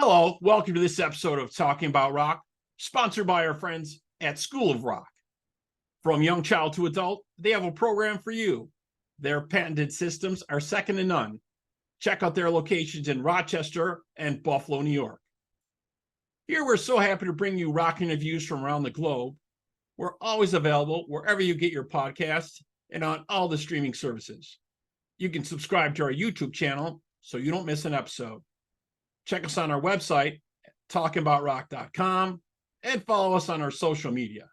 Hello, welcome to this episode of Talking About Rock, sponsored by our friends at School of Rock. From young child to adult, they have a program for you. Their patented systems are second to none. Check out their locations in Rochester and Buffalo, New York. Here, we're so happy to bring you rock interviews from around the globe. We're always available wherever you get your podcasts and on all the streaming services. You can subscribe to our YouTube channel so you don't miss an episode. Check us on our website, talkingaboutrock.com, and follow us on our social media.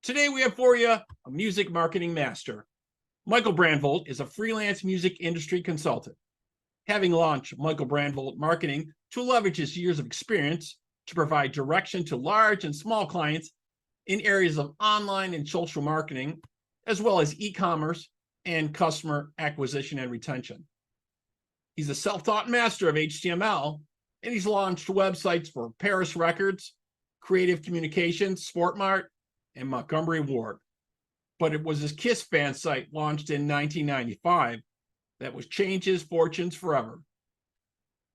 Today we have for you a music marketing master. Michael Brandvold is a freelance music industry consultant. Having launched Michael Brandvold Marketing to leverage his years of experience to provide direction to large and small clients in areas of online and social marketing, as well as e-commerce and customer acquisition and retention. He's a self-taught master of HTML, and he's launched websites for Paris Records, Creative Communications, Sportmart, and Montgomery Ward. But it was his KISS fan site launched in 1995 that was changed his fortunes forever.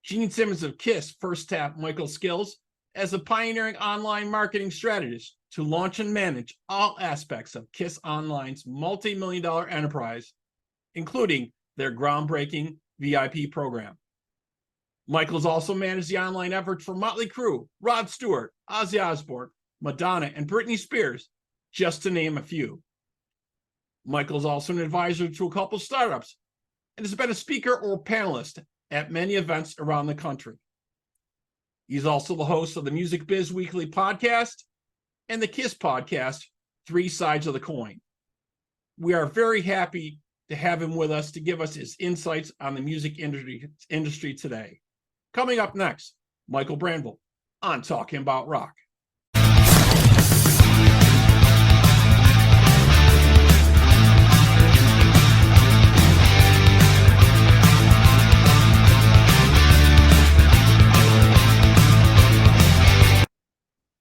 Gene Simmons of KISS first tapped Michael's skills as a pioneering online marketing strategist to launch and manage all aspects of KISS Online's multi-million-dollar enterprise, including their groundbreaking VIP program. Michael's also managed the online efforts for Motley Crue, Rod Stewart, Ozzy Osbourne, Madonna, and Britney Spears, just to name a few. Michael's also an advisor to a couple startups and has been a speaker or panelist at many events around the country. He's also the host of the Music Biz Weekly podcast and the KISS podcast, Three Sides of the Coin. We are very happy to have him with us to give us his insights on the music industry today. Coming up next, Michael Brandvold on Talking About Rock.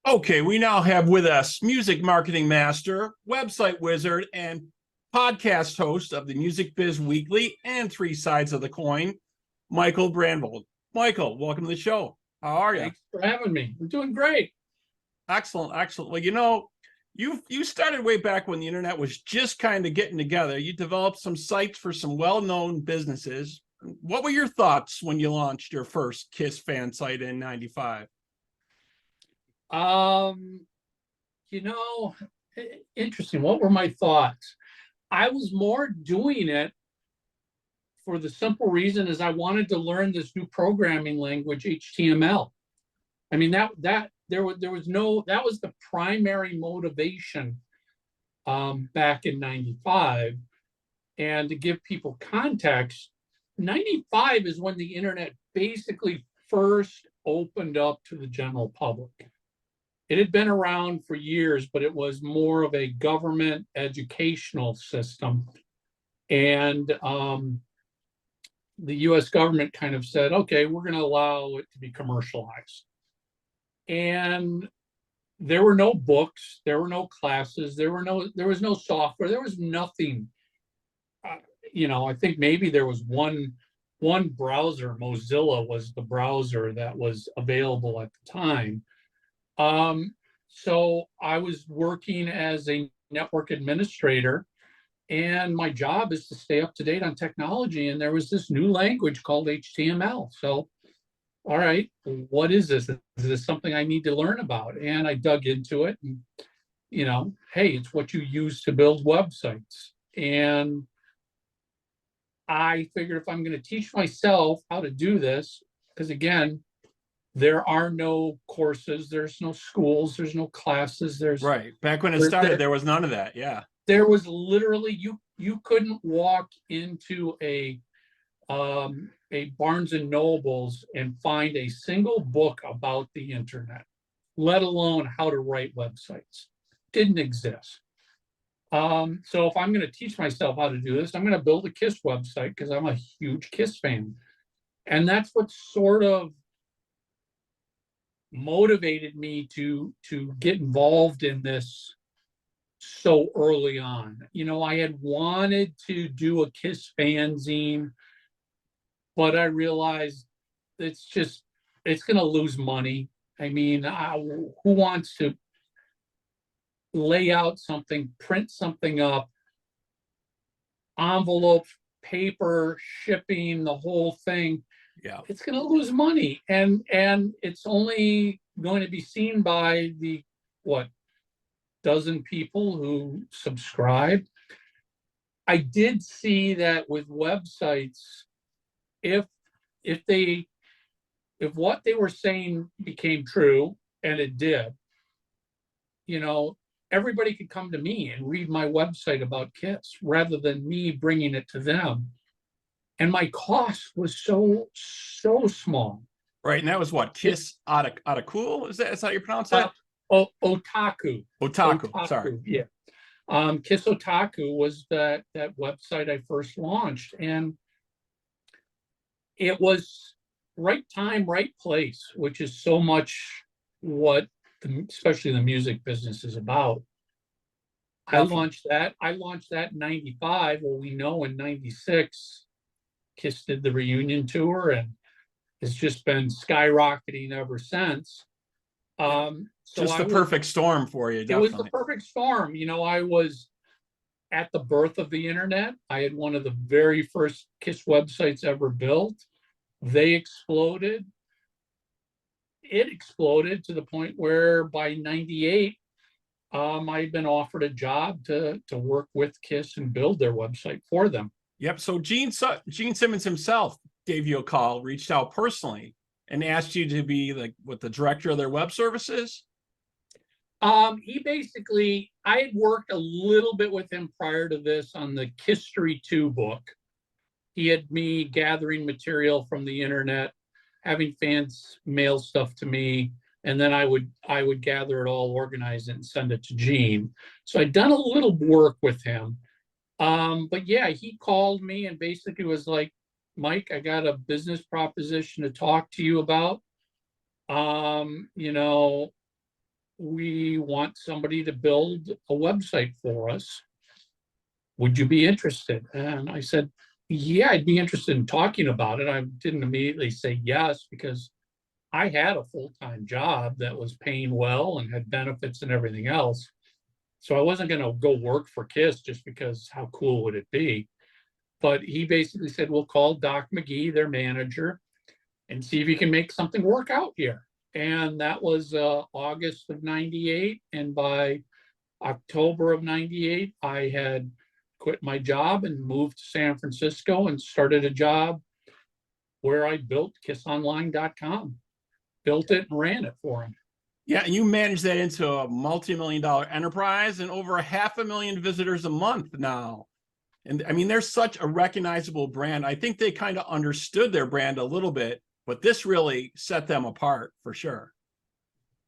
Okay, we now have with us music marketing master, website wizard, and podcast host of the Music Biz Weekly and Three Sides of the Coin, Michael Brandvold. Michael, welcome to the show. How are you? Thanks for having me. I'm doing great. Excellent, excellent. Well, you know, you started way back when the internet was just kind of getting together. You developed some sites for some well-known businesses. What were your thoughts when you launched your first KISS fan site in '95? Interesting. What were my thoughts? I was more doing it for the simple reason is I wanted to learn this new programming language, HTML. I mean, that was the primary motivation back in '95. And to give people context, '95 is when the internet basically first opened up to the general public. It had been around for years, but it was more of a government educational system. And the US government kind of said, okay, we're going to allow it to be commercialized. And there were no books, there were no classes, there was no software, there was nothing. I think maybe there was one browser. Mozilla was the browser that was available at the time. So I was working as a network administrator, and my job is to stay up to date on technology. And there was this new language called HTML. So, all right, what is this? Is this something I need to learn about? And I dug into it. And, hey, it's what you use to build websites. And I figured if I'm going to teach myself how to do this, because again, there are no courses, there's no schools, there's no classes. Right. Back when it started, there was none of that. Yeah. There was literally, you couldn't walk into a Barnes and Nobles and find a single book about the internet, let alone how to write websites. Didn't exist. So if I'm going to teach myself how to do this, I'm going to build a KISS website because I'm a huge KISS fan. And that's what sort of motivated me to get involved in this so early on. I had wanted to do a KISS fanzine, but I realized it's just it's going to lose money. I mean, who wants to lay out something, print something up, envelopes, paper, shipping, the whole thing? Yeah. It's going to lose money, and it's only going to be seen by the what dozen people who subscribe. I did see that with websites, if if they if what they were saying became true, and it did, you know, everybody could come to me and read my website about KISS rather than me bringing it to them. And my cost was so small. Right. And that was what? Kiss Otaku? Is that how you pronounce that? Otaku. Otaku. Sorry. Yeah. KISS Otaku was that website I first launched, and it was right time, right place, which is so much what especially the music business is about. I launched that in 95. Well, we know in 96, KISS did the reunion tour, and it's just been skyrocketing ever since. So just the perfect storm for you. Definitely. It was the perfect storm. You know, I was at the birth of the internet. I had one of the very first KISS websites ever built. They exploded. It exploded to the point where by 98, I had been offered a job to work with KISS and build their website for them. Yep. So Gene Simmons himself gave you a call, reached out personally, and asked you to be like the director of their web services. He basically, I had worked a little bit with him prior to this on the History 2 book. He had me gathering material from the internet, having fans mail stuff to me, and then I would gather it all, organize it, and send it to Gene. So I'd done a little work with him. But yeah, he called me and basically was like, Mike, I got a business proposition to talk to you about. You know, we want somebody to build a website for us. Would you be interested? And I said, yeah, I'd be interested in talking about it. I didn't immediately say yes because I had a full-time job that was paying well and had benefits and everything else. So I wasn't going to go work for KISS just because how cool would it be? But he basically said, we'll call Doc McGee, their manager, and see if he can make something work out here. And that was August of 98. And by October of 98, I had quit my job and moved to San Francisco and started a job where I built kissonline.com, built it and ran it for him. Yeah, and you managed that into a multi-million-dollar enterprise and over 500,000 visitors a month now. And I mean, they're such a recognizable brand. I think they kind of understood their brand a little bit, but this really set them apart for sure.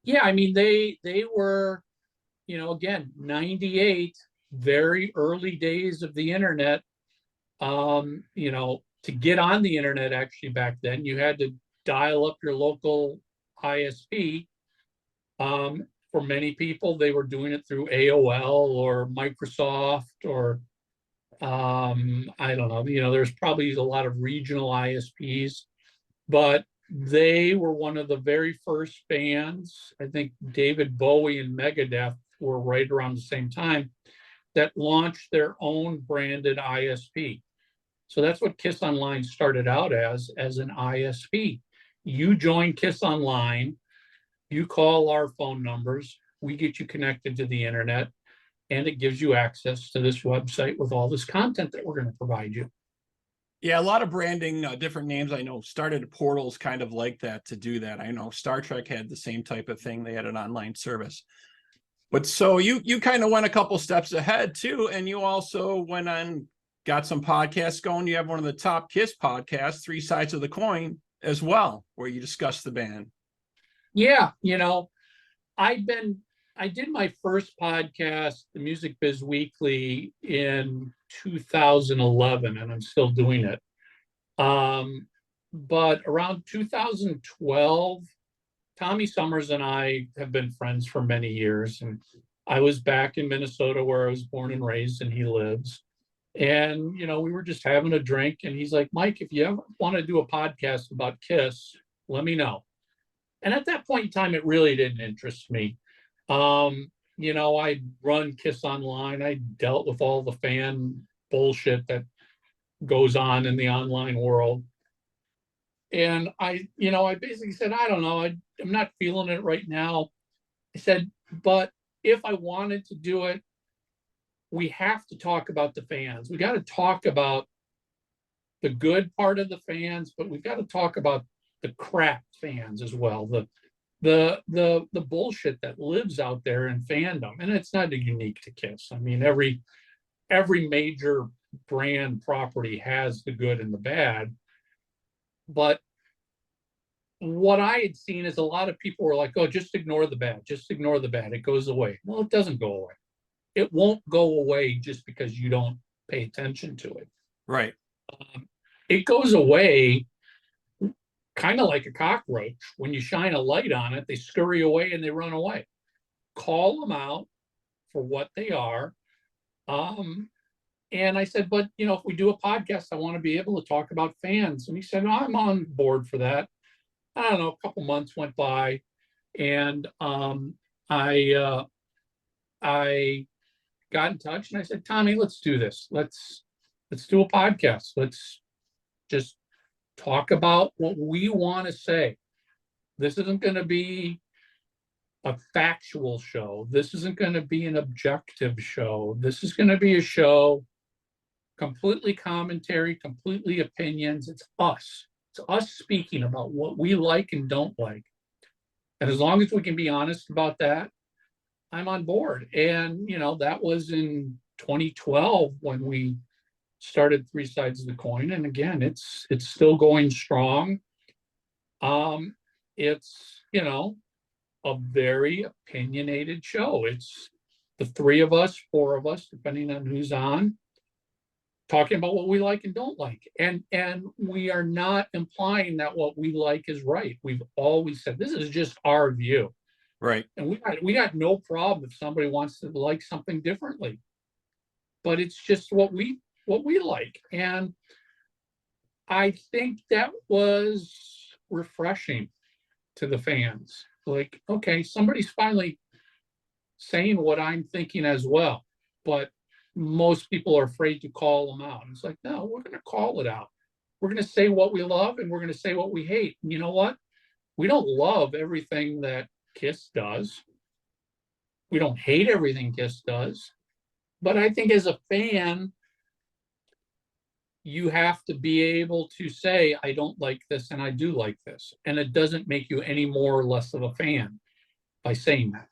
Yeah, I mean, they were, you know, again, 98, very early days of the internet. You know, to get on the internet actually back then, you had to dial up your local ISP. For many people, they were doing it through AOL or Microsoft or I don't know, you know, there's probably a lot of regional ISPs, but they were one of the very first bands. I think David Bowie and Megadeth were right around the same time that launched their own branded ISP. So that's what KISS Online started out as an ISP. You join KISS Online, you call our phone numbers, we get you connected to the internet, and it gives you access to this website with all this content that we're going to provide you. Yeah, a lot of branding, different names I know started portals kind of like that to do that. I know Star Trek had the same type of thing. They had an online service. But so you kind of went a couple steps ahead too, and you also went on, got some podcasts going. You have one of the top KISS podcasts, Three Sides of the Coin, as well, where you discuss the band. Yeah, you know, I did my first podcast, the Music Biz Weekly, in 2011, and I'm still doing it. But around 2012, Tommy Summers and I have been friends for many years. And I was back in Minnesota where I was born and raised, and he lives. And, you know, we were just having a drink, and he's like, Mike, if you ever want to do a podcast about KISS, let me know. And at that point in time, it really didn't interest me. I run KISS Online. I dealt with all the fan bullshit that goes on in the online world. And I basically said, I don't know, I'm not feeling it right now. I said, but if I wanted to do it, we have to talk about the fans. We got to talk about the good part of the fans, but we've got to talk about the crap fans as well. The bullshit that lives out there in fandom. And it's not unique to KISS. I mean, every major brand property has the good and the bad. But what I had seen is a lot of people were like, oh, just ignore the bad. Just ignore the bad. It goes away. Well, it doesn't go away. It won't go away just because you don't pay attention to it. Right. It goes away kind of like a cockroach. When you shine a light on it, they scurry away and they run away. Call them out for what they are. And I said, but, if we do a podcast, I want to be able to talk about fans. And he said, no, I'm on board for that. I don't know, a couple months went by, and I got in touch and I said, Tommy, let's do this. Let's do a podcast. Let's just talk about what we want to say. This isn't going to be a factual show. This isn't going to be an objective show. This is going to be a show completely commentary, completely opinions. It's us. It's us speaking about what we like and don't like. And as long as we can be honest about that, I'm on board. And, that was in 2012 when we started Three Sides of the Coin. And again, it's still going strong. It's, a very opinionated show. It's the three of us, four of us, depending on who's on, talking about what we like and don't like. And we are not implying that what we like is right. We've always said, this is just our view. Right. And we got no problem if somebody wants to like something differently. But it's just what we like. And I think that was refreshing to the fans. Like, okay, somebody's finally saying what I'm thinking as well. But most people are afraid to call them out. And it's like, no, we're going to call it out. We're going to say what we love and we're going to say what we hate. And you know what? We don't love everything that KISS does. We don't hate everything KISS does. But I think as a fan, you have to be able to say, I don't like this and I do like this. And it doesn't make you any more or less of a fan by saying that.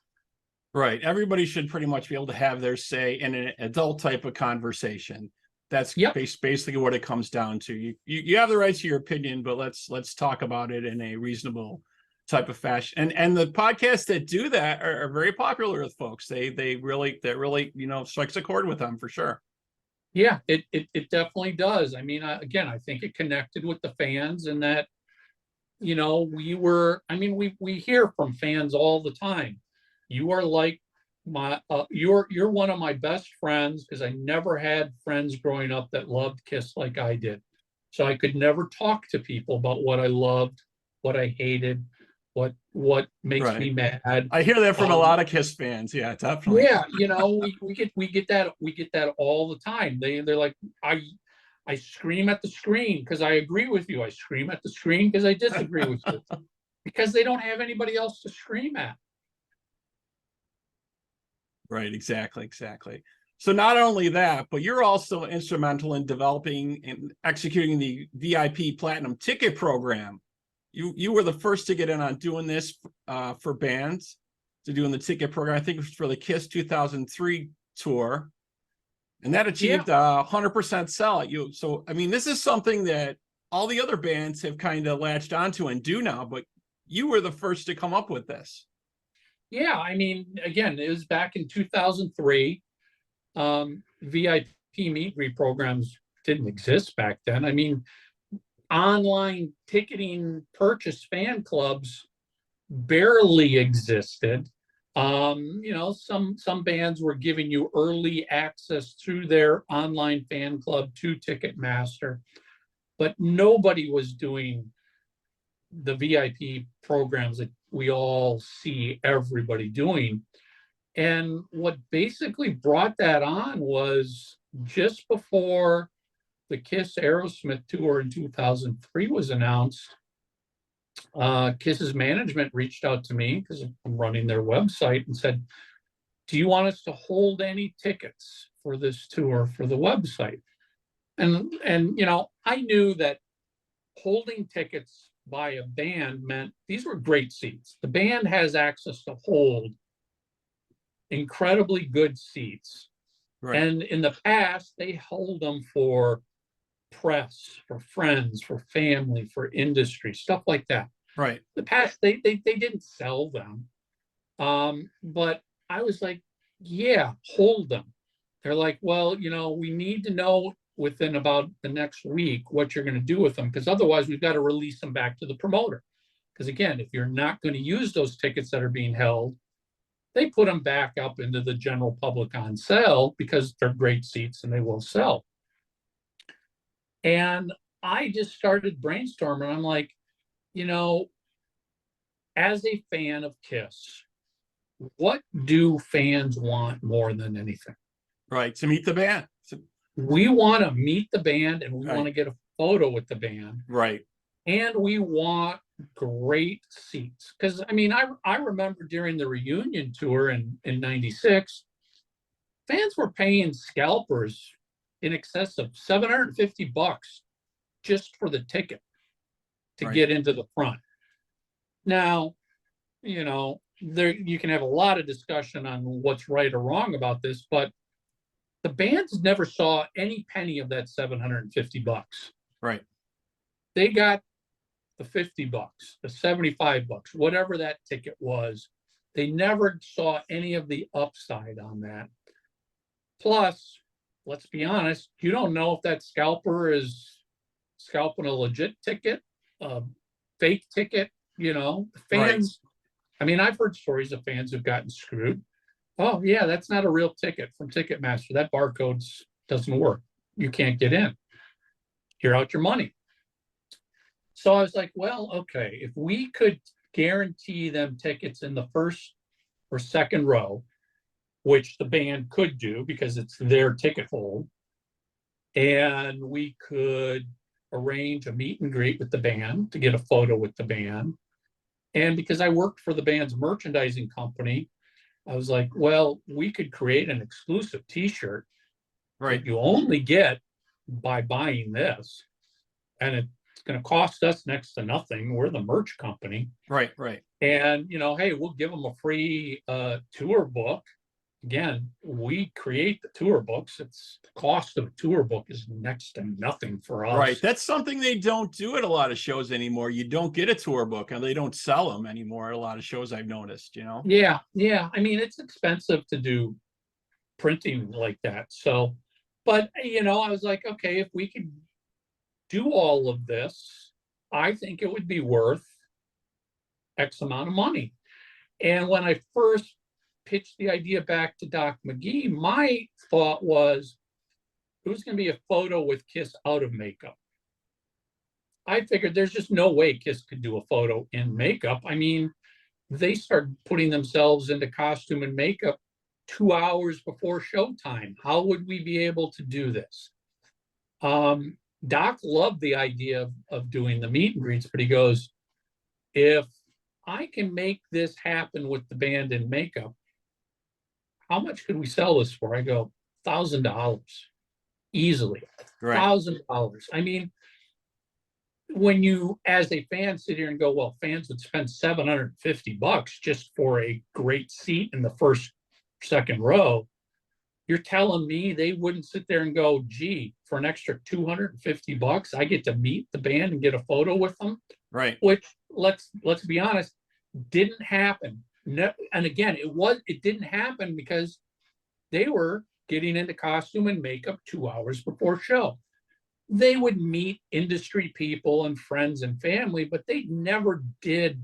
Right. Everybody should pretty much be able to have their say in an adult type of conversation. That's basically what it comes down to. You have the right to your opinion, but let's talk about it in a reasonable type of fashion. And the podcasts that do that are very popular with folks. That really strikes a chord with them for sure. Yeah, it definitely does. I mean, again, I think it connected with the fans, and that, we hear from fans all the time. You are like you're one of my best friends, because I never had friends growing up that loved KISS like I did. So I could never talk to people about what I loved, what I hated, what makes me mad. I hear that from a lot of KISS fans. Yeah, definitely. Yeah, we get that all the time. They're like, I scream at the screen because I agree with you. I scream at the screen because I disagree with you. Because they don't have anybody else to scream at. Right, exactly. So not only that, but you're also instrumental in developing and executing the VIP Platinum ticket program. You were the first to get in on doing this for bands, to doing the ticket program. I think it was for the KISS 2003 tour, and that achieved 100% sellout. So I mean, this is something that all the other bands have kind of latched onto and do now, but you were the first to come up with this. Yeah, I mean, again, it was back in 2003. VIP meet and greet programs didn't exist back then. I mean, online ticketing purchase fan clubs barely existed. Some bands were giving you early access through their online fan club to Ticketmaster, but nobody was doing the VIP programs that we all see everybody doing. And what basically brought that on was just before the KISS Aerosmith tour in 2003 was announced, KISS's management reached out to me because I'm running their website and said, do you want us to hold any tickets for this tour for the website? And you know, I knew that holding tickets by a band meant these were great seats. The band has access to hold incredibly good seats. Right. And in the past, they hold them for press, for friends, for family, for industry, stuff like that. Right. The past, they didn't sell them. But I was like, yeah, hold them. They're like, well, you know, we need to know within about the next week what you're going to do with them, because otherwise we've got to release them back to the promoter. Because again, if you're not going to use those tickets that are being held, they put them back up into the general public on sale because they're great seats and they will sell. And I just started brainstorming. I'm like, you know, as a fan of KISS, what do fans want more than anything? Right. To meet the band. We want to meet the band and we Right. want to get a photo with the band. Right. And we want great seats. Because, I mean, I remember during the reunion tour in 96, fans were paying scalpers in excess of $750 just for the ticket to Right. get into the front. Now, you know, there you can have a lot of discussion on what's right or wrong about this, but the bands never saw any penny of that $750. Right. They got the $50, the $75, whatever that ticket was. They never saw any of the upside on that. Plus, let's be honest, you don't know if that scalper is scalping a legit ticket, a fake ticket, you know, fans. Right. I mean, I've heard stories of fans who've gotten screwed. Oh, yeah, that's not a real ticket from Ticketmaster. That barcode doesn't work. You can't get in. You're out your money. So I was like, well, okay, if we could guarantee them tickets in the first or second row, which the band could do because it's their ticket hold, and we could arrange a meet and greet with the band to get a photo with the band. And because I worked for the band's merchandising company, I was like, well, we could create an exclusive t-shirt that you only get by buying this. And it's going to cost us next to nothing. We're the merch company. Right, right. And, you know, hey, we'll give them a free tour book. Again, we create the tour books. It's the cost of a tour book is next to nothing for us. Right. That's something they don't do at a lot of shows anymore. You don't get a tour book and they don't sell them anymore at a lot of shows, I've noticed, you know? Yeah. Yeah. I mean, it's expensive to do printing like that. So, but, you know, I was like, okay, if we could do all of this, I think it would be worth X amount of money. And when I first pitched the idea back to Doc McGee, my thought was it was going to be a photo with KISS out of makeup. I figured there's just no way KISS could do a photo in makeup. I mean, they started putting themselves into costume and makeup 2 hours before showtime. How would we be able to do this? Doc loved the idea of doing the meet and greets, but he goes, if I can make this happen with the band in makeup, how much could we sell this for? I go, $1,000 easily. $1,000. I mean, when you, as a fan, sit here and go, well, fans would spend $750 just for a great seat in the first, second row. You're telling me they wouldn't sit there and go, gee, for an extra $250, I get to meet the band and get a photo with them. Right. Which, let's be honest, didn't happen. No, and again, it didn't happen because they were getting into costume and makeup 2 hours before show. They would meet industry people and friends and family, but they never did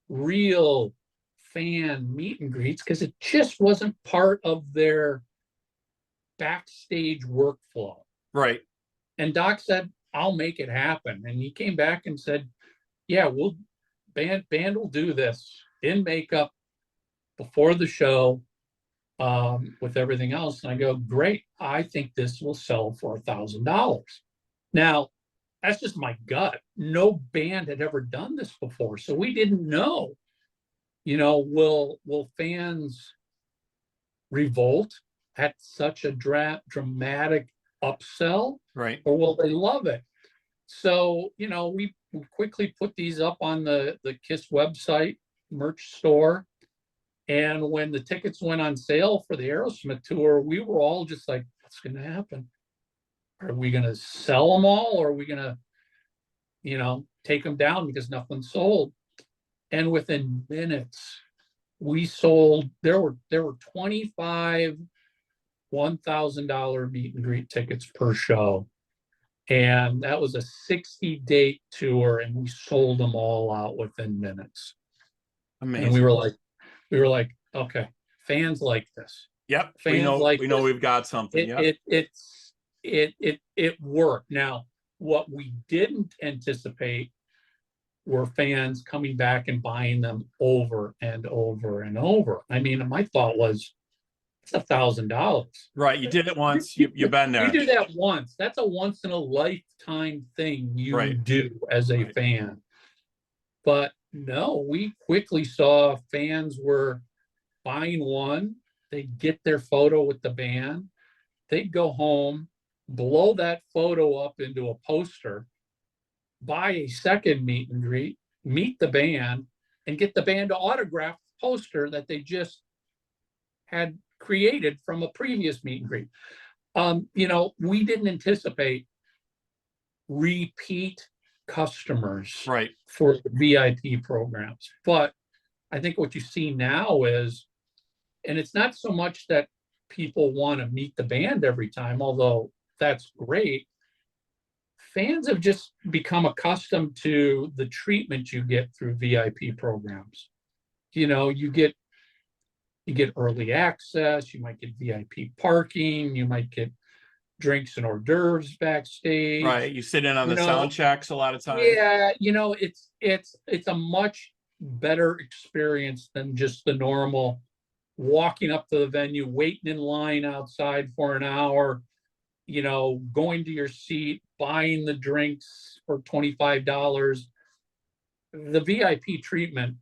real fan meet and greets because it just wasn't part of their backstage workflow. Right. And Doc said, I'll make it happen. And he came back and said, yeah, band will do this in makeup before the show, with everything else. And I go, great, I think this will sell for $1,000. Now, that's just my gut. No band had ever done this before, so we didn't know, will fans revolt at such a dramatic upsell, Right. or will they love it? So, we quickly put these up on the KISS website merch store. And when the tickets went on sale for the Aerosmith tour, we were all just like, what's going to happen? Are we going to sell them all? Or are we going to, take them down because nothing sold? And within minutes, we sold, there were 25 $1,000 meet and greet tickets per show. And that was a 60-date tour, and we sold them all out within minutes. Amazing. And we were like, okay, fans like this. Yep. Fans we know we've got something. It worked. Now, what we didn't anticipate were fans coming back and buying them over and over and over. I mean, my thought was, it's $1,000. Right. You did it once. You've been there. You do that once. That's a once in a lifetime thing you do as a fan. But no, we quickly saw fans were buying one. They'd get their photo with the band. They'd go home, blow that photo up into a poster, buy a second meet and greet, meet the band, and get the band to autograph the poster that they just had created from a previous meet and greet. We didn't anticipate repeat customers for VIP programs. But I think what you see now is, and it's not so much that people want to meet the band every time, although that's great. Fans have just become accustomed to the treatment you get through VIP programs. You get early access, you might get VIP parking, you might get drinks and hors d'oeuvres backstage. Right. You sit in on the sound checks a lot of times. Yeah, it's a much better experience than just the normal walking up to the venue, waiting in line outside for an hour, going to your seat, buying the drinks for $25. The VIP treatment,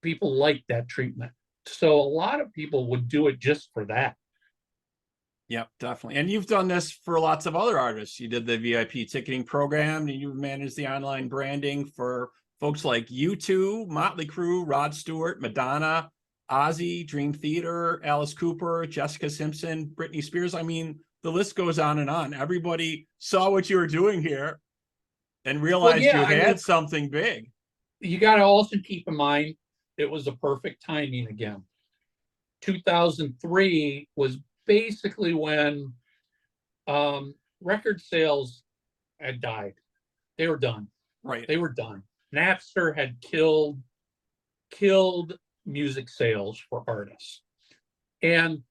people like that treatment. So a lot of people would do it just for that. Yep, definitely. And you've done this for lots of other artists. You did the VIP ticketing program, and you managed the online branding for folks like U2, Motley Crue, Rod Stewart, Madonna, Ozzy, Dream Theater, Alice Cooper, Jessica Simpson, Britney Spears. I mean, the list goes on and on. Everybody saw what you were doing here and realized you had something big. You got to also keep in mind, it was a perfect timing again. 2003 was basically when record sales had died. They were done. Right. They were done. Napster had killed music sales for artists. And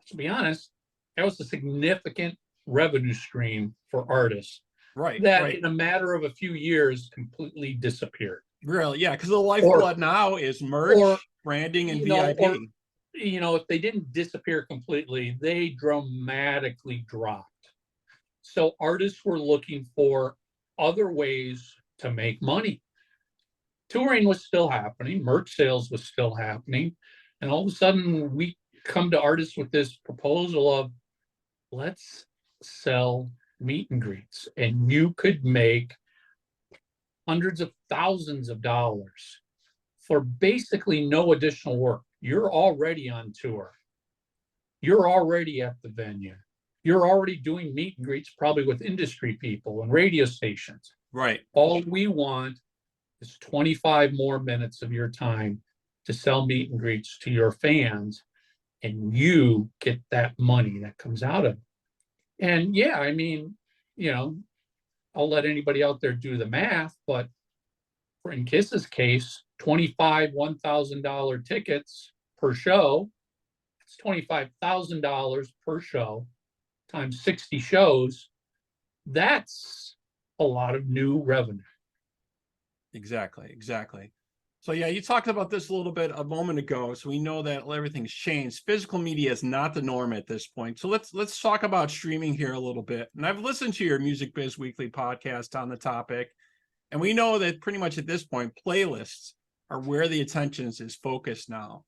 to be honest, that was a significant revenue stream for artists. Right. That in a matter of a few years completely disappeared. Really? Yeah, because the lifeblood now is merch, branding, and VIP. If they didn't disappear completely, they dramatically dropped. So artists were looking for other ways to make money. Touring was still happening, merch sales was still happening, and all of a sudden we come to artists with this proposal of, let's sell meet and greets, and you could make hundreds of thousands of dollars for basically no additional work. You're already on tour. You're already at the venue. You're already doing meet and greets, probably with industry people and radio stations. Right. All we want is 25 more minutes of your time to sell meet and greets to your fans, and you get that money that comes out of it. And yeah, I mean, I'll let anybody out there do the math, but in KISS's case, 25 $1,000 tickets per show, it's $25,000 per show times 60 shows. That's a lot of new revenue. Exactly. So yeah, you talked about this a little bit a moment ago. So we know that everything's changed. Physical media is not the norm at this point. So let's talk about streaming here a little bit. And I've listened to your Music Biz Weekly podcast on the topic, and we know that pretty much at this point, playlists are where the attention is focused now.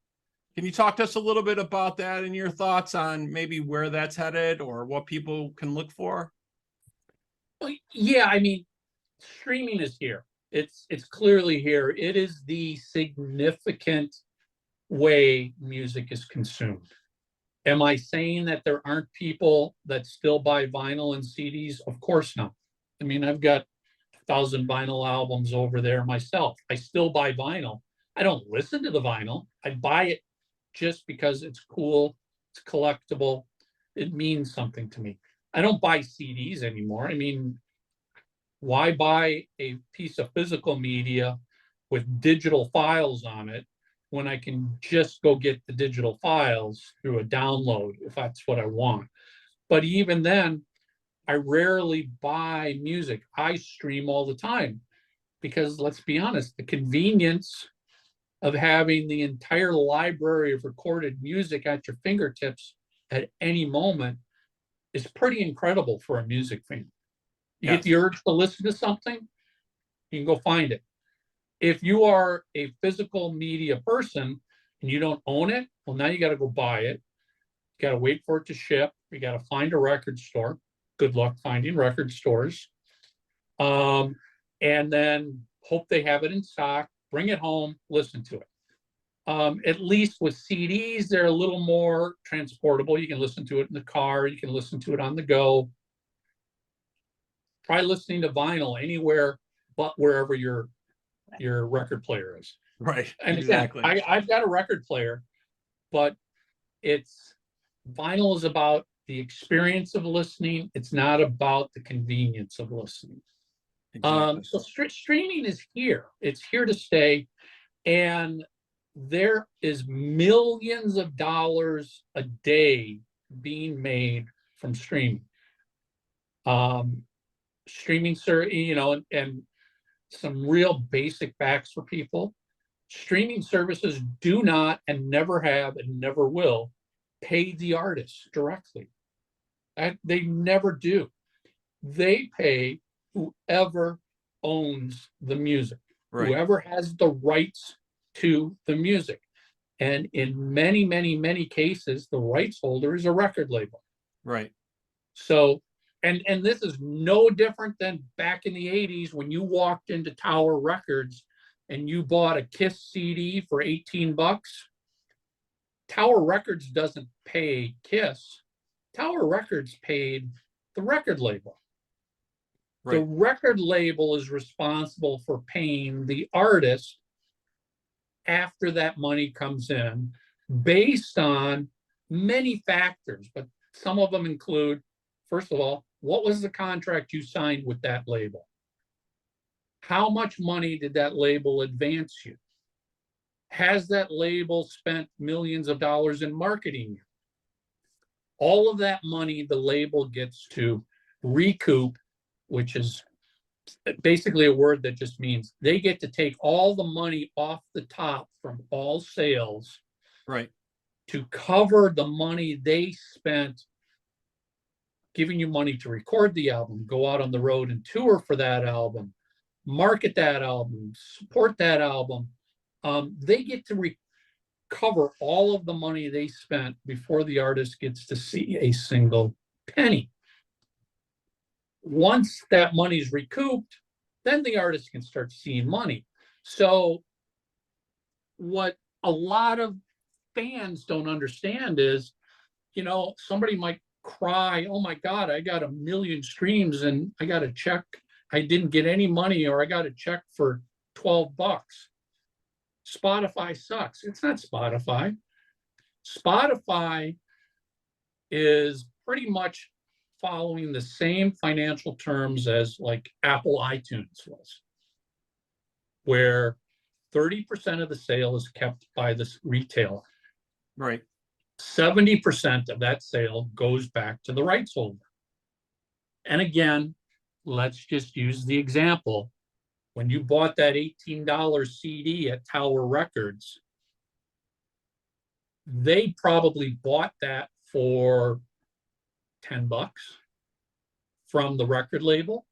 Can you talk to us a little bit about that and your thoughts on maybe where that's headed or what people can look for? Well, yeah, I mean, streaming is here. It's clearly here. It is the significant way music is consumed. Am I saying that there aren't people that still buy vinyl and CDs? Of course not. I mean, I've got 1,000 vinyl albums over there myself. I still buy vinyl. I don't listen to the vinyl. I buy it just because it's cool, it's collectible, it means something to me. I don't buy CDs anymore. I mean, why buy a piece of physical media with digital files on it when I can just go get the digital files through a download if that's what I want? But even then, I rarely buy music. I stream all the time because, let's be honest, the convenience of having the entire library of recorded music at your fingertips at any moment is pretty incredible for a music fan. You get the urge to listen to something, you can go find it. If you are a physical media person and you don't own it, well, now you got to go buy it. You got to wait for it to ship. You got to find a record store. Good luck finding record stores. And then hope they have it in stock, bring it home, listen to it. At least with CDs, they're a little more transportable. You can listen to it in the car. You can listen to it on the go. Try listening to vinyl anywhere but wherever your record player is. Right. And exactly. again, I've got a record player, but vinyl is about the experience of listening. It's not about the convenience of listening. Exactly. So streaming is here. It's here to stay. And there is millions of dollars a day being made from streaming. Streaming, and some real basic facts for people. Streaming services do not and never have and never will pay the artists directly. They never do. They pay whoever owns the music, right. Whoever has the rights to the music. And in many, many, many cases, the rights holder is a record label. Right. So, and this is no different than back in the 80s when you walked into Tower Records and you bought a KISS CD for $18. Tower Records doesn't pay KISS. Tower Records paid the record label. Right. The record label is responsible for paying the artist after that money comes in based on many factors, but some of them include, first of all, what was the contract you signed with that label? How much money did that label advance you? Has that label spent millions of dollars in marketing you? All of that money the label gets to recoup, which is basically a word that just means they get to take all the money off the top from all sales, right, to cover the money they spent giving you money to record the album, go out on the road and tour for that album, market that album, support that album. They get to recover all of the money they spent before the artist gets to see a single penny. Once that money's recouped, then the artist can start seeing money. So what a lot of fans don't understand is, somebody might cry, oh my God, I got 1 million streams and I got a check. I didn't get any money, or I got a check for $12. Spotify sucks. It's not Spotify. Spotify is pretty much following the same financial terms as like Apple iTunes was, where 30% of the sale is kept by the retailer. Right. 70% of that sale goes back to the rights holder. And again, let's just use the example. When you bought that $18 CD at Tower Records, they probably bought that for $10 from the record label.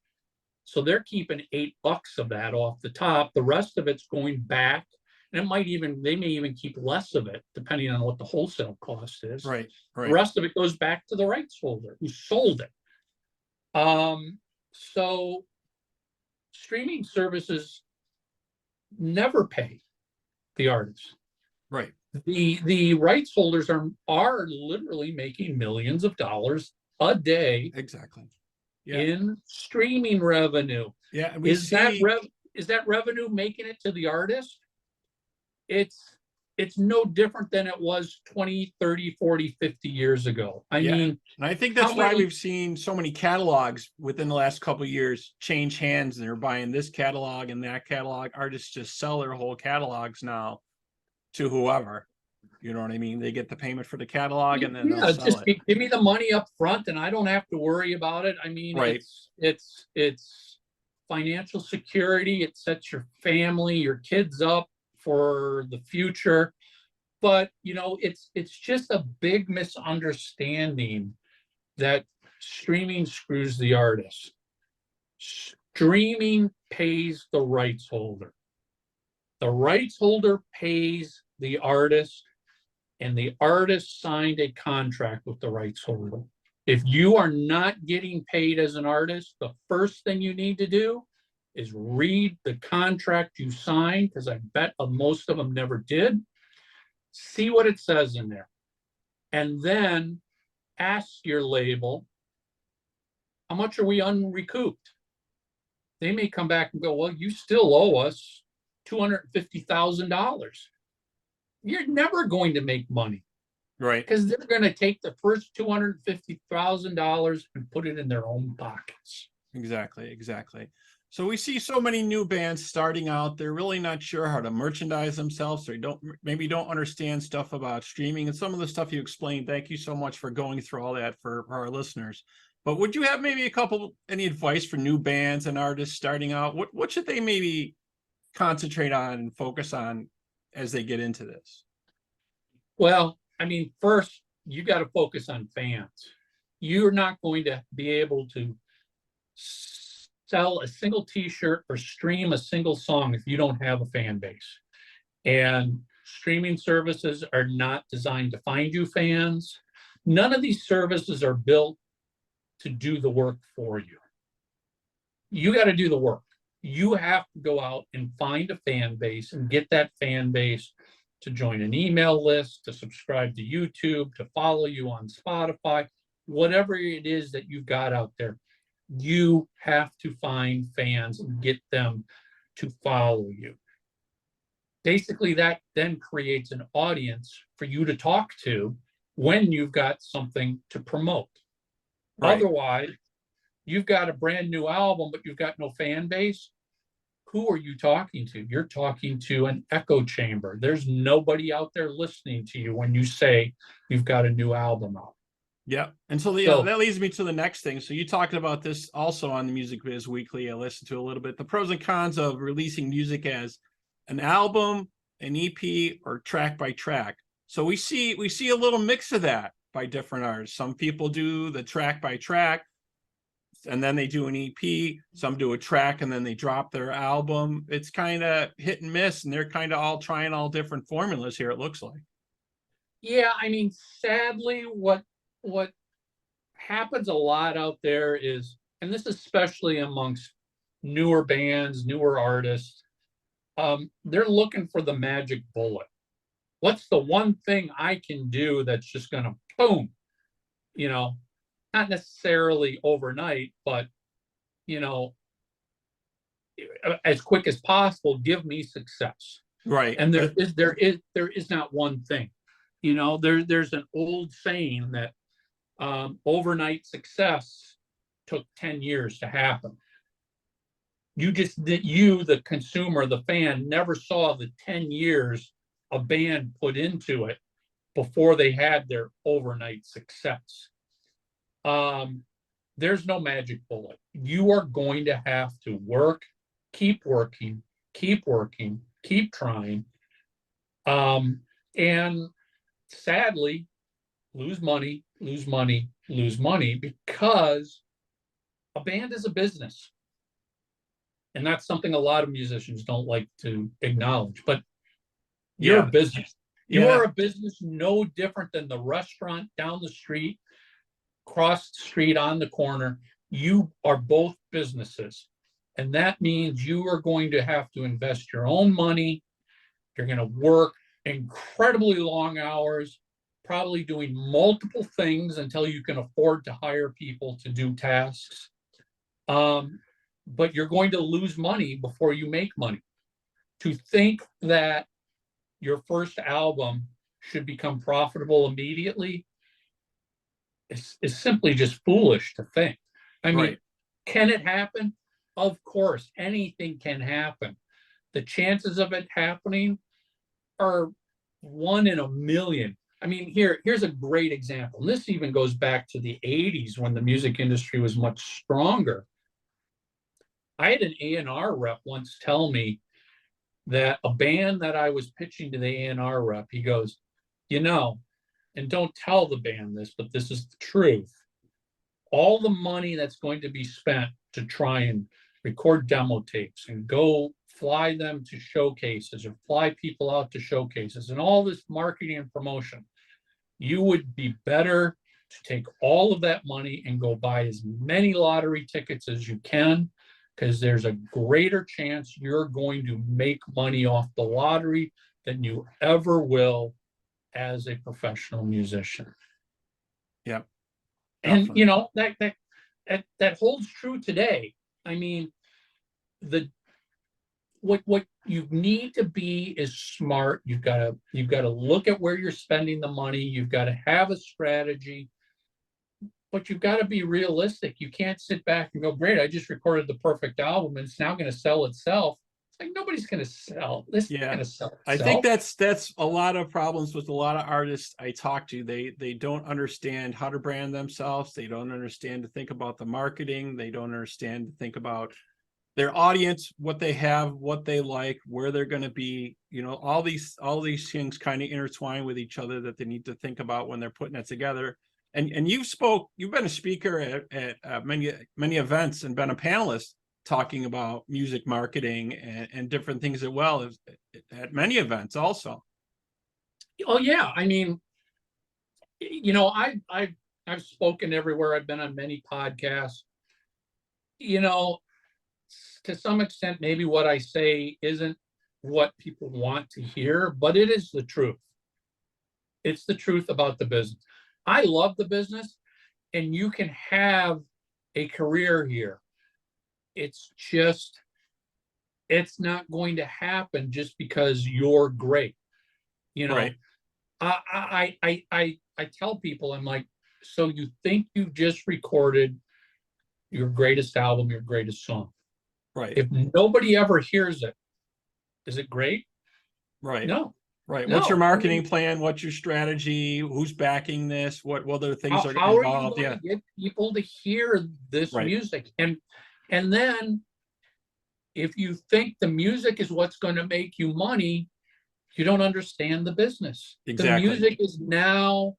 So they're keeping $8 of that off the top. The rest of it's going back. And they may even keep less of it, depending on what the wholesale cost is. Right. The rest of it goes back to the rights holder who sold it. So streaming services never pay the artists. Right. The rights holders are literally making millions of dollars a day. Exactly. In streaming revenue. Yeah. Is that revenue making it to the artist? It's no different than it was 20, 30, 40, 50 years ago. I mean, and I think that's why we've seen so many catalogs within the last couple of years change hands, and they're buying this catalog and that catalog. Artists just sell their whole catalogs now to whoever. You know what I mean? They get the payment for the catalog and then they'll sell it. Give me the money up front and I don't have to worry about it. I mean, it's financial security. It sets your family, your kids up for the future. But, it's just a big misunderstanding that streaming screws the artist. Streaming pays the rights holder. The rights holder pays the artist, and the artist signed a contract with the rights holder. If you are not getting paid as an artist, the first thing you need to do is read the contract you signed, because I bet most of them never did. See what it says in there. And then ask your label, how much are we unrecouped? They may come back and go, well, you still owe us $250,000. You're never going to make money. Right. Because they're going to take the first $250,000 and put it in their own pockets. Exactly. So we see so many new bands starting out. They're really not sure how to merchandise themselves, or maybe don't understand stuff about streaming and some of the stuff you explained. Thank you so much for going through all that for our listeners. But would you have maybe any advice for new bands and artists starting out? What should they maybe concentrate on and focus on as they get into this? Well, I mean, first, you got to focus on fans. You're not going to be able to sell a single t-shirt or stream a single song if you don't have a fan base. And streaming services are not designed to find you fans. None of these services are built to do the work for you. You got to do the work. You have to go out and find a fan base and get that fan base to join an email list, to subscribe to YouTube, to follow you on Spotify, whatever it is that you've got out there. You have to find fans and get them to follow you. Basically, that then creates an audience for you to talk to when you've got something to promote. Right. Otherwise, you've got a brand new album, but you've got no fan base. Who are you talking to? You're talking to an echo chamber. There's nobody out there listening to you when you say you've got a new album out. Yeah. And so that leads me to the next thing. So you talking about this also on the Music Biz Weekly. I listened to a little bit, the pros and cons of releasing music as an album, an EP, or track by track. So we see a little mix of that by different artists. Some people do the track by track, and then they do an EP. Some do a track and then they drop their album. It's kind of hit and miss, and they're kind of all trying all different formulas here, it looks like. Yeah, I mean, sadly, what happens a lot out there is, and this is especially amongst newer bands, newer artists, they're looking for the magic bullet. What's the one thing I can do that's just going to boom, not necessarily overnight, but, as quick as possible, give me success. Right. And there is not one thing. There's an old saying that overnight success took 10 years to happen. The consumer, the fan, never saw the 10 years a band put into it before they had their overnight success. There's no magic bullet. You are going to have to work keep working, keep trying. And sadly, lose money, because a band is a business. And that's something a lot of musicians don't like to acknowledge, but you're a business. You are a business no different than the restaurant down the street, across the street, on the corner. You are both businesses. And that means you are going to have to invest your own money. You're going to work incredibly long hours, probably doing multiple things until you can afford to hire people to do tasks. But you're going to lose money before you make money. To think that your first album should become profitable immediately is simply just foolish to think. I mean, can it happen? Of course, anything can happen. The chances of it happening are 1 in a million. I mean, here's a great example. And this even goes back to the 80s when the music industry was much stronger. I had an A&R rep once tell me that a band that I was pitching to the A&R rep, he goes, you know, and don't tell the band this, but this is the truth. All the money that's going to be spent to try and record demo tapes and go fly them to showcases or fly people out to showcases and all this marketing and promotion, you would be better to take all of that money and go buy as many lottery tickets as you can, because there's a greater chance you're going to make money off the lottery than you ever will as a professional musician. Yep. And you know, that holds true today. I mean, what you need to be is smart. You've got to look at where you're spending the money. You've got to have a strategy, but you've got to be realistic. You can't sit back and go, great, I just recorded the perfect album and it's now going to sell itself. It's like, nobody's going to sell this. Yeah, going to sell itself. I think that's a lot of problems with a lot of artists I talk to. They don't understand how to brand themselves. They don't understand to think about the marketing. They don't understand to think about their audience, what they have, what they like, where they're going to be. You know, all these things kind of intertwine with each other that they need to think about when they're putting it together. And you've been a speaker at many events and been a panelist talking about music marketing and different things as well as at many events also. Oh yeah, I mean, you know, I've spoken everywhere. I've been on many podcasts. You know, to some extent, maybe what I say isn't what people want to hear, but it is the truth. It's the truth about the business. I love the business, and you can have a career here. It's just, it's not going to happen just because you're great. You know, right. I tell people, I'm like, so you think you've just recorded your greatest album, your greatest song. Right. If nobody ever hears it, is it great? Right. No. Right. No. What's your marketing plan? What's your strategy? Who's backing this? What other things are involved? How are you going to get people to hear this music? And then if you think the music is what's going to make you money, you don't understand the business. Exactly. The music is now,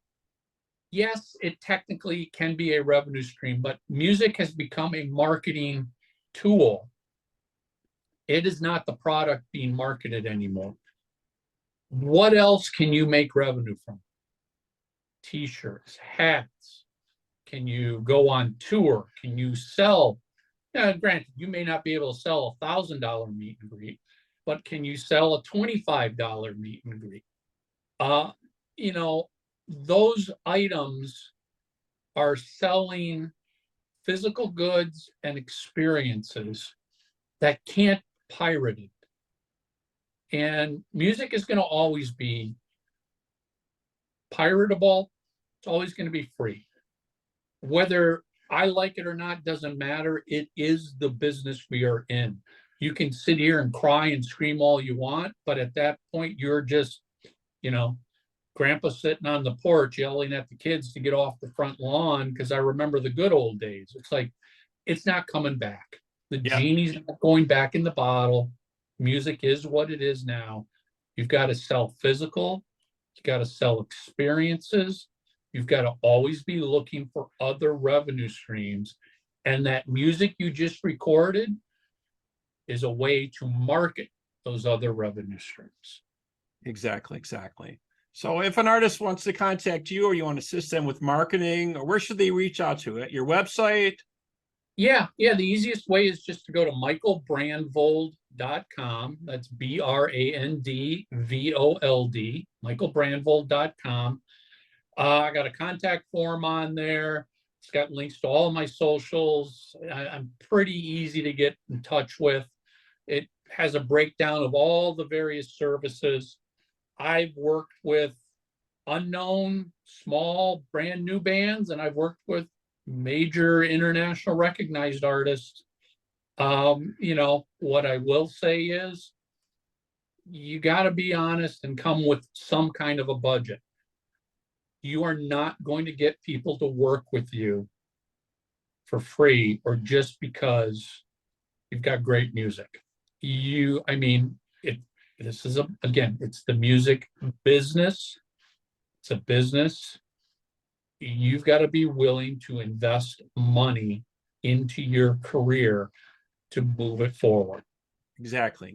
yes, it technically can be a revenue stream, but music has become a marketing tool. It is not the product being marketed anymore. What else can you make revenue from? T-shirts, hats. Can you go on tour? Can you sell? Granted, you may not be able to sell a $1,000 meet and greet, but can you sell a $25 meet and greet? You know, those items are selling physical goods and experiences that can't be pirated. And music is going to always be piratable. It's always going to be free. Whether I like it or not doesn't matter. It is the business we are in. You can sit here and cry and scream all you want, but at that point, you're just, you know, grandpa sitting on the porch yelling at the kids to get off the front lawn because I remember the good old days. It's like, it's not coming back. The Yeah. genie's not going back in the bottle. Music is what it is now. You've got to sell physical. You got to sell experiences. You've got to always be looking for other revenue streams. And that music you just recorded is a way to market those other revenue streams. Exactly. So if an artist wants to contact you or you want to assist them with marketing, or where should they reach out to? At your website? Yeah. The easiest way is just to go to michaelbrandvold.com. That's BRANDVOLD, michaelbrandvold.com. I got a contact form on there. It's got links to all of my socials. I'm pretty easy to get in touch with. It has a breakdown of all the various services. I've worked with unknown, small, brand new bands, and I've worked with major international recognized artists. What I will say is you got to be honest and come with some kind of a budget. You are not going to get people to work with you for free or just because you've got great music. This is it's the music business. It's a business. You've got to be willing to invest money into your career to move it forward. Exactly.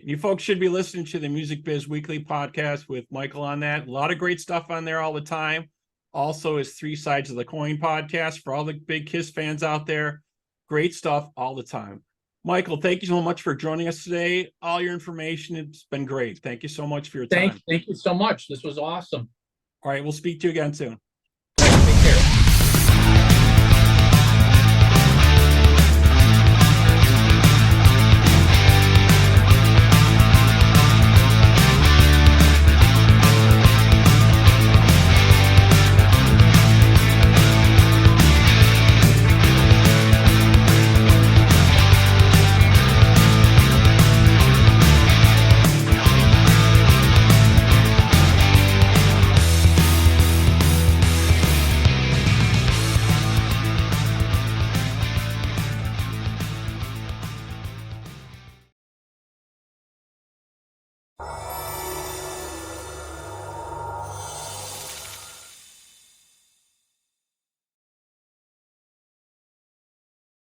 You folks should be listening to the Music Biz Weekly podcast with Michael on that. A lot of great stuff on there all the time. Also, his 3 Sides of the Coin podcast for all the big KISS fans out there. Great stuff all the time. Michael, thank you so much for joining us today. All your information, it's been great. Thank you so much for your time. Thank you so much. This was awesome. All right, we'll speak to you again soon. Take care.